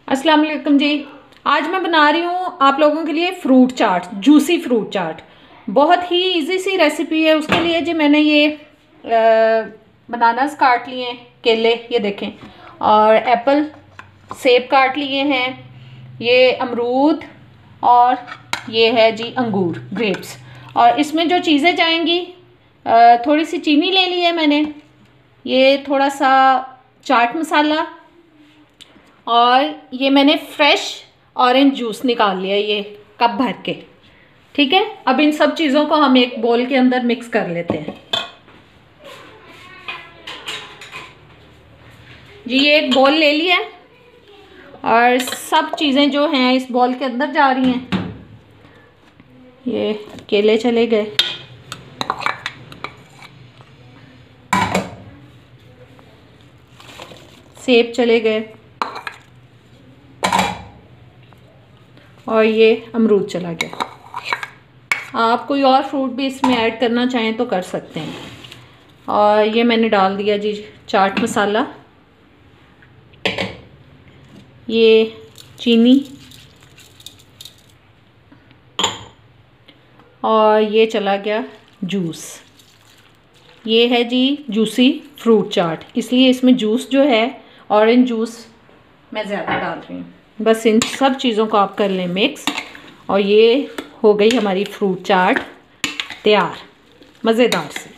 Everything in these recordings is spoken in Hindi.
अस्सलाम वालेकुम जी। आज मैं बना रही हूँ आप लोगों के लिए फ्रूट चाट, जूसी फ्रूट चाट। बहुत ही इजी सी रेसिपी है। उसके लिए जी मैंने ये बनानास काट लिए हैं, केले ये देखें, और एप्पल सेब काट लिए हैं, ये अमरूद, और ये है जी अंगूर, ग्रेप्स। और इसमें जो चीज़ें जाएंगी, थोड़ी सी चीनी ले ली है मैंने, ये थोड़ा सा चाट मसाला, और ये मैंने फ्रेश ऑरेंज जूस निकाल लिया ये कप भर के। ठीक है, अब इन सब चीज़ों को हम एक बोल के अंदर मिक्स कर लेते हैं जी। ये एक बोल ले लिया और सब चीज़ें जो हैं इस बोल के अंदर जा रही हैं। ये केले चले गए, सेब चले गए, और ये अमरूद चला गया। आप कोई और फ्रूट भी इसमें ऐड करना चाहें तो कर सकते हैं। और ये मैंने डाल दिया जी चाट मसाला, ये चीनी, और ये चला गया जूस। ये है जी जूसी फ्रूट चाट, इसलिए इसमें जूस जो है ऑरेंज जूस मैं ज़्यादा डाल रही हूँ। बस इन सब चीज़ों को आप कर लें मिक्स, और ये हो गई हमारी फ्रूट चाट तैयार मज़ेदार से।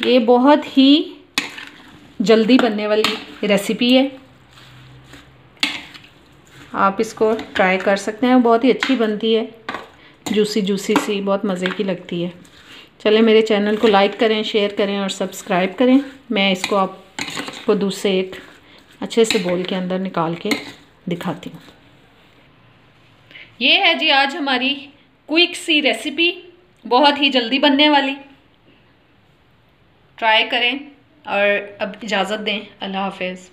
ये बहुत ही जल्दी बनने वाली रेसिपी है, आप इसको ट्राई कर सकते हैं। बहुत ही अच्छी बनती है, जूसी जूसी सी, बहुत मज़े की लगती है। चलें, मेरे चैनल को लाइक करें, शेयर करें और सब्सक्राइब करें। मैं इसको दूसरे एक अच्छे से बोल के अंदर निकाल के दिखाती हूँ। ये है जी आज हमारी क्विक सी रेसिपी, बहुत ही जल्दी बनने वाली। ट्राई करें और अब इजाज़त दें। अल्लाह हाफ़िज़।